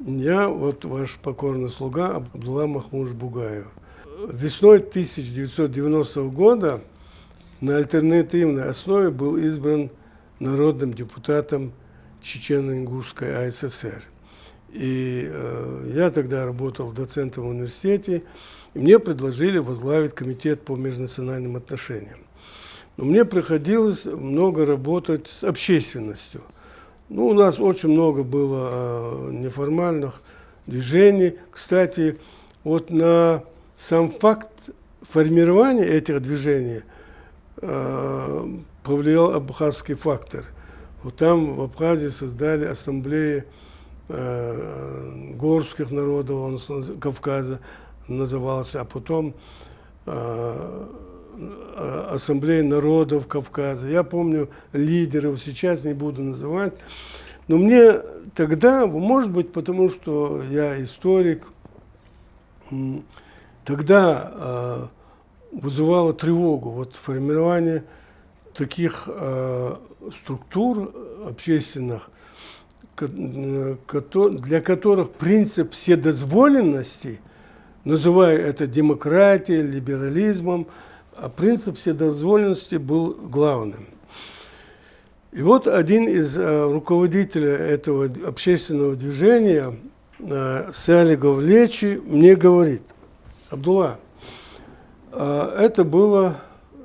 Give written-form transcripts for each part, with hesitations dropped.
Я вот ваш покорный слуга Абдулла Махмудович Бугаев. Весной 1990 года на альтернативной основе был избран народным депутатом Чечено-Ингушской АССР. И я тогда работал доцентом в университете, и мне предложили возглавить комитет по межнациональным отношениям. Но мне приходилось много работать с общественностью. Ну, у нас очень много было неформальных движений. Кстати, вот на сам факт формирования этих движений повлиял абхазский фактор. Вот там в Абхазии создали ассамблеи горских народов, он Кавказа назывался, а потом ассамблея народов Кавказа. Я помню лидеров, сейчас не буду называть. Но мне тогда, может быть, потому что я историк, тогда вызывало тревогу вот формирование таких структур общественных, для которых принцип вседозволенности, называя это демократией, либерализмом, а принцип вседозволенности был главным. И вот один из руководителей этого общественного движения, Салигов Лечи, мне говорит: Абдулла, это было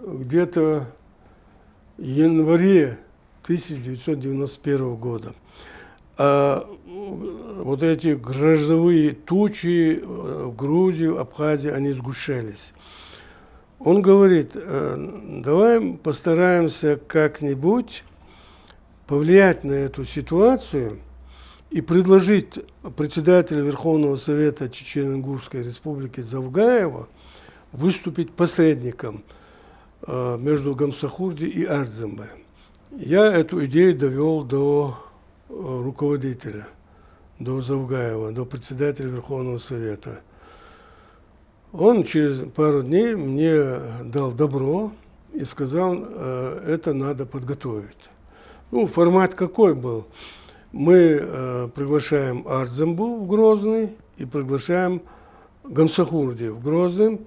где-то в январе 1991 года. Вот эти грозовые тучи в Грузии, в Абхазии, они сгущались. Он говорит: давай постараемся как-нибудь повлиять на эту ситуацию и предложить председателю Верховного Совета Чечено-Ингушской Республики Завгаева выступить посредником между Гамсахурди и Ардзембе. Я эту идею довел до руководителя, до Завгаева, до председателя Верховного Совета. Он через пару дней мне дал добро и сказал, это надо подготовить. Ну, формат какой был? Мы приглашаем Ардзембу в Грозный и приглашаем Гамсахурди в Грозный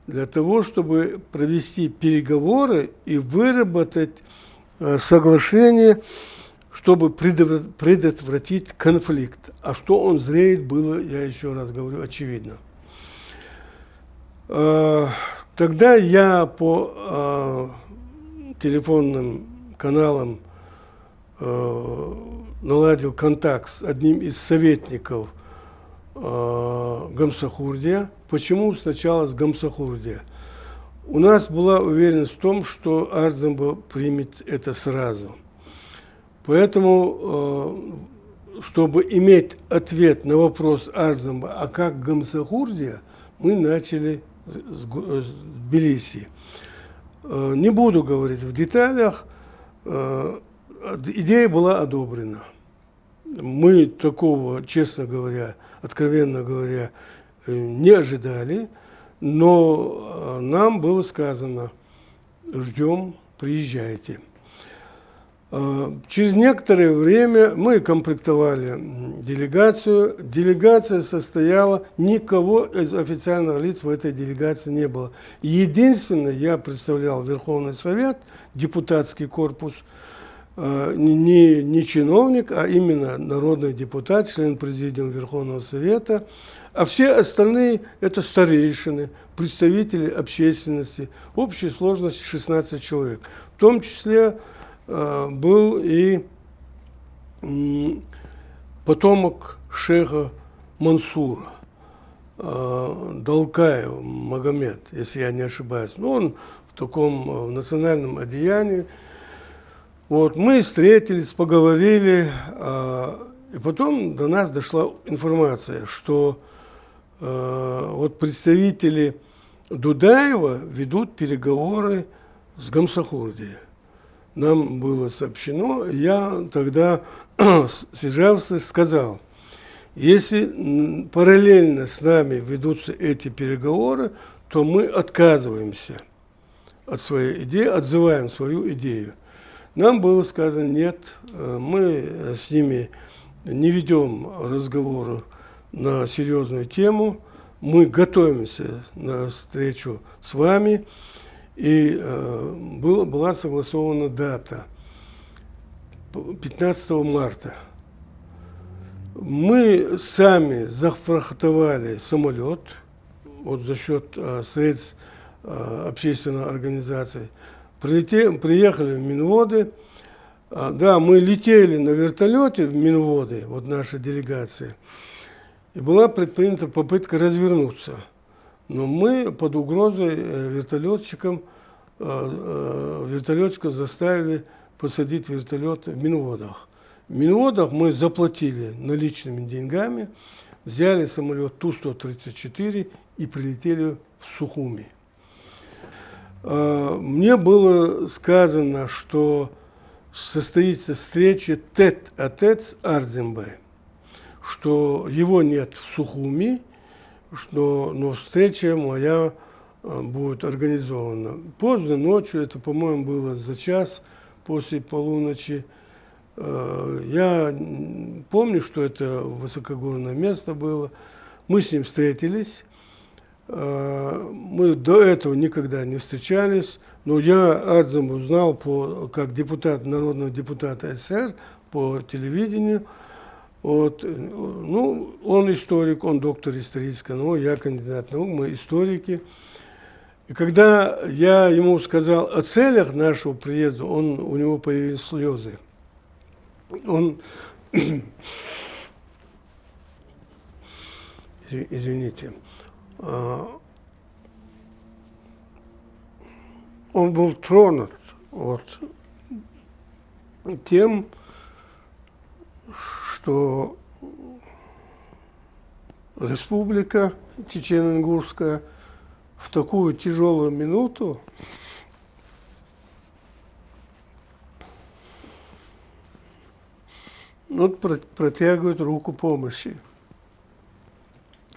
для того, чтобы провести переговоры и выработать соглашение, чтобы предотвратить конфликт. А что он зреет, было, я еще раз говорю, очевидно. Тогда я по телефонным каналам наладил контакт с одним из советников Гамсахурдия. Почему сначала с Гамсахурдия? У нас была уверенность в том, что Ардземба примет это сразу. Поэтому, чтобы иметь ответ на вопрос Ардземба, а как Гамсахурдия, мы начали с Тбилиси. Не буду говорить в деталях, идея была одобрена. Мы такого, честно говоря, откровенно говоря, не ожидали, но нам было сказано: ждем, приезжайте. Через некоторое время мы комплектовали делегацию. Делегация состояла, никого из официальных лиц в этой делегации не было. Единственное, я представлял Верховный Совет, депутатский корпус, не чиновник, а именно народный депутат, член президиума Верховного Совета. А все остальные – это старейшины, представители общественности. Общая сложность 16 человек. В том числе был и потомок шейха Мансура, Далкаев Магомед, если я не ошибаюсь. Но он в таком национальном одеянии. Вот, мы встретились, поговорили, и потом до нас дошла информация, что вот представители Дудаева ведут переговоры с Гамсахурдией. Нам было сообщено, я тогда связался, сказал: если параллельно с нами ведутся эти переговоры, то мы отказываемся от своей идеи, отзываем свою идею. Нам было сказано: нет, мы с ними не ведем разговоры на серьезную тему. Мы готовимся на встречу с вами, и была согласована дата 15 марта. Мы сами зафрахтовали самолет вот за счет средств общественной организации. Приехали в Минводы. Да, мы летели на вертолете в Минводы, вот наша делегация, и была предпринята попытка развернуться. Но мы под угрозой вертолетчиков заставили посадить вертолет в Минводах. В Минводах мы заплатили наличными деньгами, взяли самолет Ту-134 и прилетели в Сухуми. Мне было сказано, что состоится встреча тет-а-тет с Ардзинбе, что его нет в Сухуми, но встреча моя будет организована. Поздно ночью, это, по-моему, было за час после полуночи. Я помню, что это высокогорное место было. Мы с ним встретились. Мы до этого никогда не встречались, но я Ардзинбу знал как депутат, народного депутата СССР по телевидению. Вот. Ну, он историк, он доктор исторической науки, я кандидат наук, мы историки. И когда я ему сказал о целях нашего приезда, у него появились слезы. Извините. Он был тронут вот тем, что республика Чечено-Ингушская в такую тяжелую минуту протягивает руку помощи.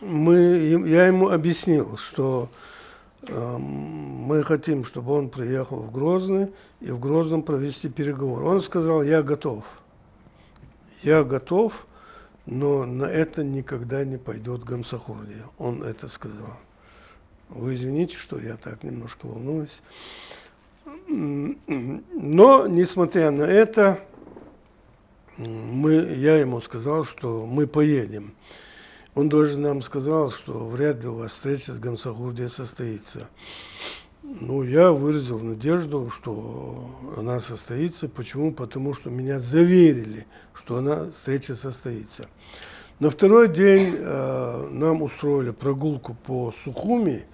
Я ему объяснил, что мы хотим, чтобы он приехал в Грозный и в Грозном провести переговоры. Он сказал: я готов. Я готов, но на это никогда не пойдет Гамсахурдия. Он это сказал. Вы извините, что я так немножко волнуюсь. Но, несмотря на это, я ему сказал, что мы поедем. Он даже нам сказал, что вряд ли у вас встреча с Гамсахурдией состоится. Ну, я выразил надежду, что она состоится. Почему? Потому что меня заверили, что встреча состоится. На второй день нам устроили прогулку по Сухуми.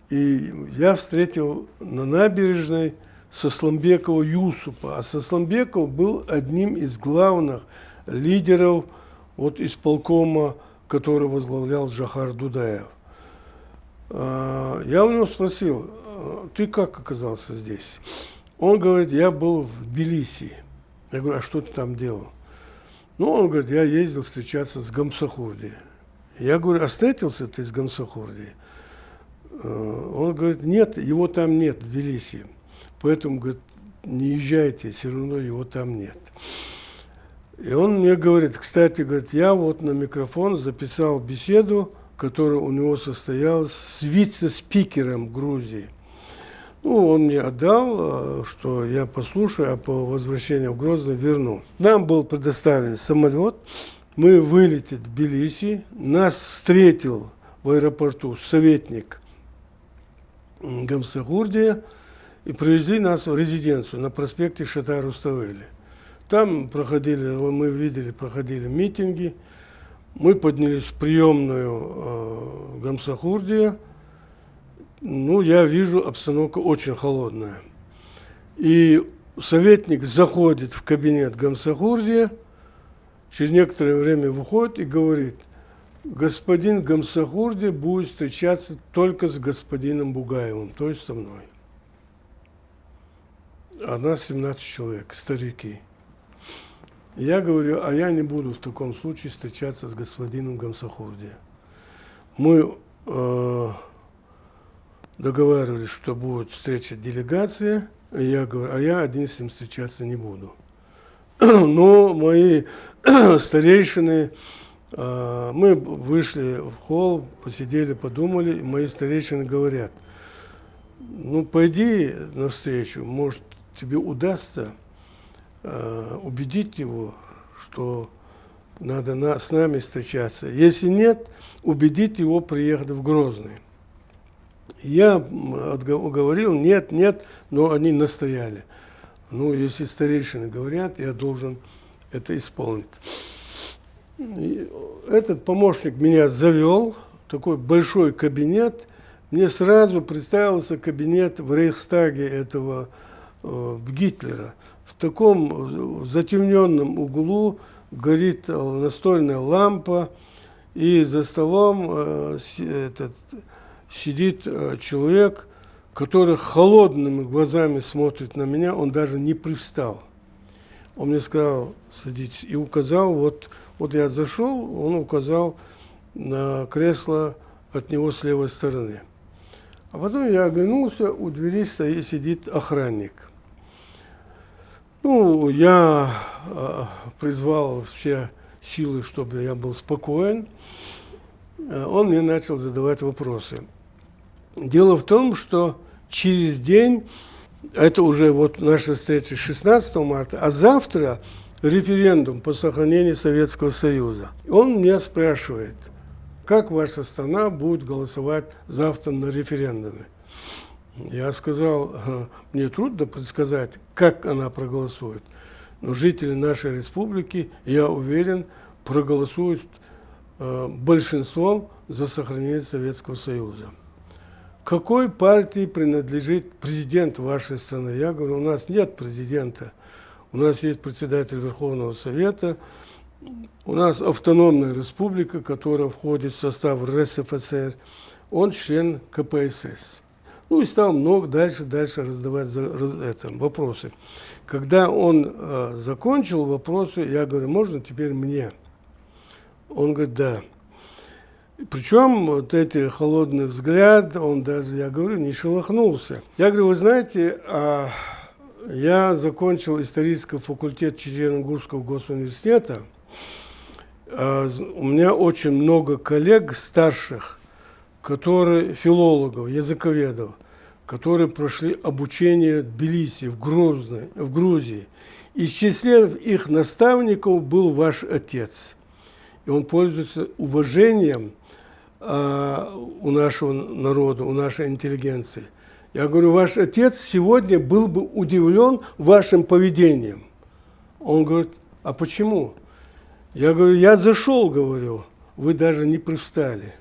И я встретил на набережной Сосламбекова Юсупа. А Сосламбеков был одним из главных лидеров исполкома, который возглавлял Джохар Дудаев. Я у него спросил: ты как оказался здесь? Он говорит: я был в Тбилиси. Я говорю: а что ты там делал? Ну, он говорит: я ездил встречаться с Гамсахурдией. Я говорю: а встретился ты с Гамсахурдией? Он говорит: нет, его там нет в Тбилиси. Поэтому, говорит, не езжайте, все равно его там нет. И он мне говорит: кстати, говорит, я вот на микрофон записал беседу, которая у него состоялась с вице-спикером Грузии. Ну, он мне отдал, что я послушаю, а по возвращению в Грозный верну. Нам был предоставлен самолет, мы вылетели в Тбилиси, нас встретил в аэропорту советник Гамсахурдия и привезли нас в резиденцию на проспекте Шатай-Руставели. Там проходили митинги. Мы поднялись в приемную Гамсахурдия. Ну, я вижу, обстановка очень холодная. И советник заходит в кабинет Гамсахурдия, через некоторое время выходит и говорит: господин Гамсахурдия будет встречаться только с господином Бугаевым, то есть со мной. А нас 17 человек, старики. Я говорю: а я не буду в таком случае встречаться с господином Гамсахурдия. Мы договаривались, что будет встреча делегации. Я говорю: а я один с ним встречаться не буду. Но мои старейшины, мы вышли в холл, посидели, подумали, и мои старейшины говорят: ну, пойди навстречу, может, тебе удастся убедить его, что надо с нами встречаться. Если нет, убедить его приехать в Грозный. Я уговорил, нет, но они настояли. Ну, если старейшины говорят, я должен это исполнить. И этот помощник меня завел в такой большой кабинет. Мне сразу представился кабинет в Рейхстаге этого Гитлера. В таком затемненном углу горит настольная лампа, и за столом сидит человек, который холодными глазами смотрит на меня, он даже не привстал. Он мне сказал: садитесь, и указал, вот я зашел, он указал на кресло от него с левой стороны. А потом я оглянулся, у двери сидит охранник. Ну, я призвал все силы, чтобы я был спокоен. Он мне начал задавать вопросы. Дело в том, что через день, это уже вот наша встреча 16 марта, а завтра референдум по сохранению Советского Союза. Он меня спрашивает: как ваша страна будет голосовать завтра на референдуме? Я сказал: мне трудно предсказать, как она проголосует, но жители нашей республики, я уверен, проголосуют большинством за сохранение Советского Союза. Какой партии принадлежит президент вашей страны? Я говорю: у нас нет президента, у нас есть председатель Верховного Совета, у нас автономная республика, которая входит в состав РСФСР, он член КПСС. Ну и стал дальше раздавать вопросы. Когда он закончил вопросы, я говорю: можно теперь мне? Он говорит: да. Причем вот эти холодный взгляд, он даже, я говорю, не шелохнулся. Я говорю: вы знаете, я закончил исторический факультет Чечено-Ингушского госуниверситета. У меня очень много коллег старших, филологов, языковедов, которые прошли обучение в Тбилиси, в Грузии. И в числе их наставников был ваш отец. И он пользуется уважением у нашего народа, у нашей интеллигенции. Я говорю: ваш отец сегодня был бы удивлен вашим поведением. Он говорит: а почему? Я говорю: я зашел, говорю, вы даже не привстали.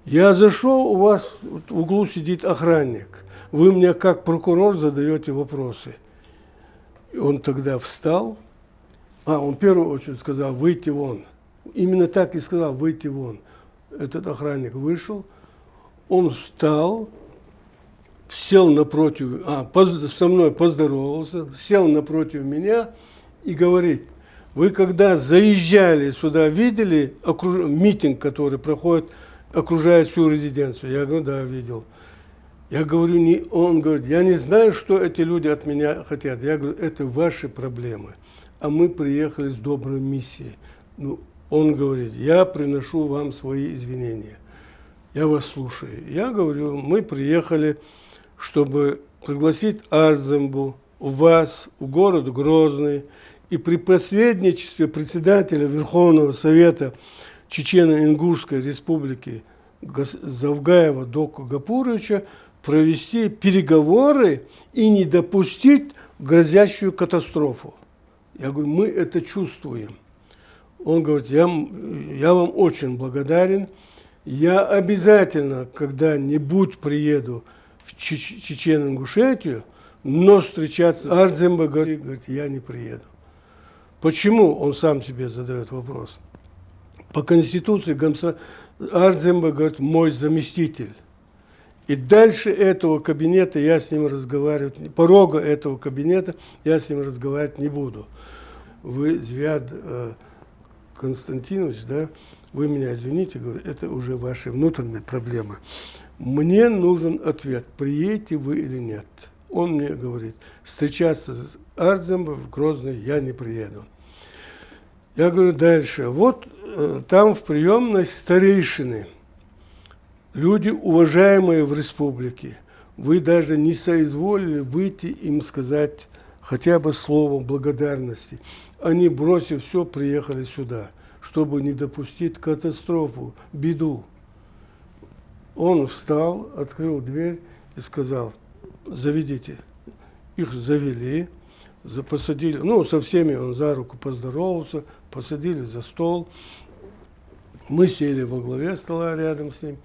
Я зашел, у вас в углу сидит охранник. Вы мне как прокурор задаете вопросы. И он тогда встал. Он в первую очередь сказал: выйти вон. Именно так и сказал: выйти вон. Этот охранник вышел, он встал, сел напротив, со мной поздоровался, сел напротив меня и говорит: вы когда заезжали сюда, видели митинг, который проходит, окружает всю резиденцию? Я говорю: да, видел. Я говорю: он говорит: я не знаю, что эти люди от меня хотят. Я говорю: это ваши проблемы, а мы приехали с доброй миссией. Ну, он говорит: я приношу вам свои извинения. Я вас слушаю. Я говорю: мы приехали, чтобы пригласить Арзамбу, вас, в город Грозный, и при посредничестве председателя Верховного Совета Чечено-Ингушской республики Завгаева Доку Гапуровича провести переговоры и не допустить грозящую катастрофу. Я говорю: мы это чувствуем. Он говорит: я вам очень благодарен. Я обязательно когда-нибудь приеду в Чечено-Ингушетию, но встречаться Арзамба, говорит, я не приеду. Почему? Он сам себе задает вопрос. По Конституции Арзамба, говорит, мой заместитель. И дальше этого кабинета я с ним разговаривать, порога этого кабинета я с ним разговаривать не буду. Вы, Звяд Константинович, да, вы меня извините, говорю, это уже ваши внутренние проблемы. Мне нужен ответ, приедете вы или нет. он мне говорит, встречаться с Ардзембой в Грозный я не приеду. Я говорю дальше, вот там в приемной старейшины, люди, уважаемые в республике, вы даже не соизволили выйти им сказать хотя бы слово благодарности. Они, бросив все, приехали сюда, чтобы не допустить катастрофу, беду. Он встал, открыл дверь и сказал, заведите. Их завели, посадили, ну, со всеми он за руку поздоровался, посадили за стол. Мы сели во главе стола рядом с ним.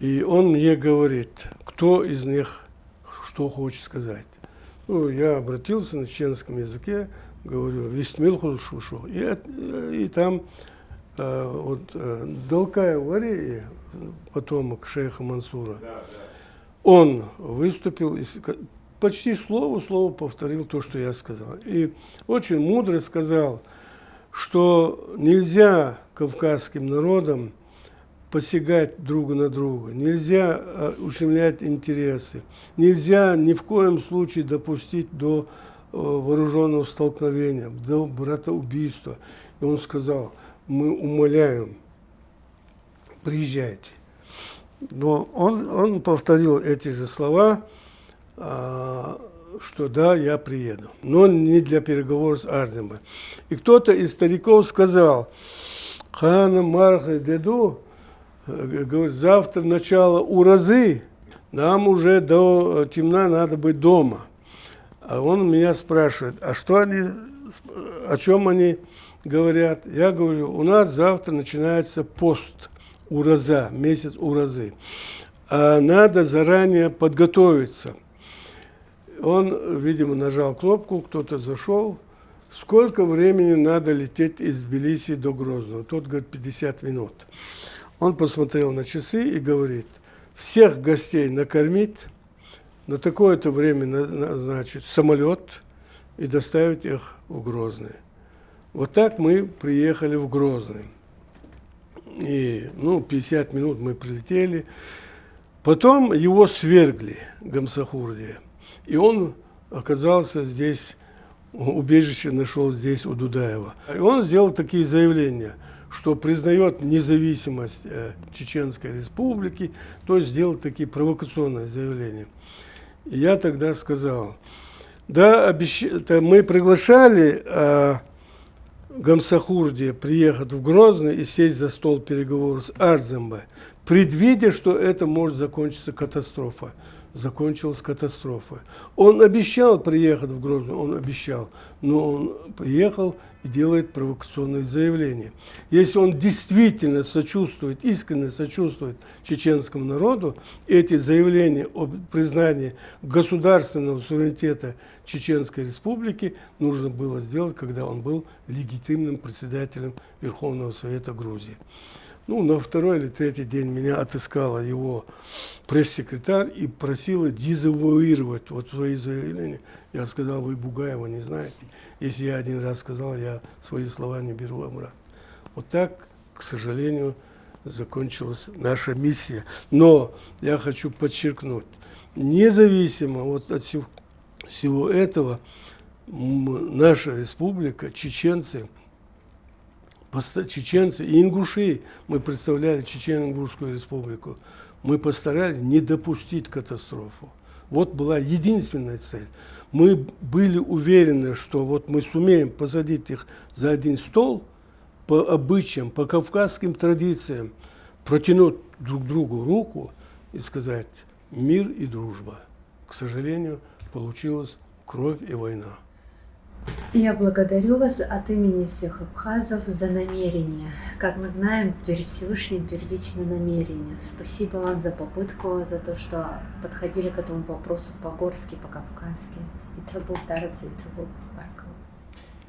И он мне говорит, кто из них что хочет сказать. Ну, я обратился на чеченском языке, говорю, «Вестмилхул шушу». И там Далкаев Варий, потомок шейха Мансура, он выступил и почти слово в слово повторил то, что я сказал. И очень мудро сказал, что нельзя кавказским народам посягать друг на друга, нельзя ущемлять интересы, нельзя ни в коем случае допустить до вооруженного столкновения, до братоубийства. И он сказал, мы умоляем, приезжайте. Но он повторил эти же слова, что да, я приеду, но не для переговоров с Ардзембой. И кто-то из стариков сказал, Хана Марха Деду, говорит, завтра начало уразы, нам уже до темна надо быть дома. А он меня спрашивает, а что они, о чем они говорят? Я говорю, у нас завтра начинается пост ураза, месяц уразы. А надо заранее подготовиться. Он, видимо, нажал кнопку, кто-то зашел. Сколько времени надо лететь из Тбилиси до Грозного? Тот говорит, 50 минут. Он посмотрел на часы и говорит, всех гостей накормить, на такое-то время назначить самолет и доставить их в Грозный. Вот так мы приехали в Грозный. И, 50 минут мы прилетели. Потом его свергли, Гамсахурдия. И он оказался здесь, убежище нашел здесь у Дудаева. И он сделал такие заявления, что признает независимость Чеченской Республики, то есть сделал такие провокационные заявления. И я тогда сказал, да, мы приглашали Гамсахурдия приехать в Грозный и сесть за стол переговоров с Ардзембой, предвидя, что это может закончиться катастрофа. Закончилась катастрофа. Он обещал приехать в Грозный, он обещал, но он приехал и делает провокационные заявления. Если он действительно сочувствует, искренне сочувствует чеченскому народу, эти заявления о признании государственного суверенитета Чеченской Республики нужно было сделать, когда он был легитимным председателем Верховного Совета Грузии. На второй или третий день меня отыскала его пресс-секретарь и просила дезавуировать вот свои заявления. Я сказал, вы Бугаева не знаете. Если я один раз сказал, я свои слова не беру обратно. Вот так, к сожалению, закончилась наша миссия. Но я хочу подчеркнуть, независимо вот от всего этого, наша республика, чеченцы и ингуши, мы представляли Чечено-Ингушскую республику, мы постарались не допустить катастрофу. Вот была единственная цель. Мы были уверены, что вот мы сумеем посадить их за один стол по обычаям, по кавказским традициям, протянуть друг другу руку и сказать мир и дружба. К сожалению, получилась кровь и война. Я благодарю вас от имени всех абхазов за намерение. Как мы знаем, перед Всевышним первичное намерение. Спасибо вам за попытку, за то, что подходили к этому вопросу по-горски, по-кавказски. И Табук Дарадзе, и Табук Баркова.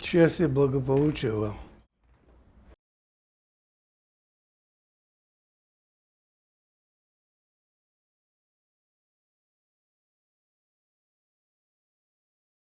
Счастья, благополучия вам.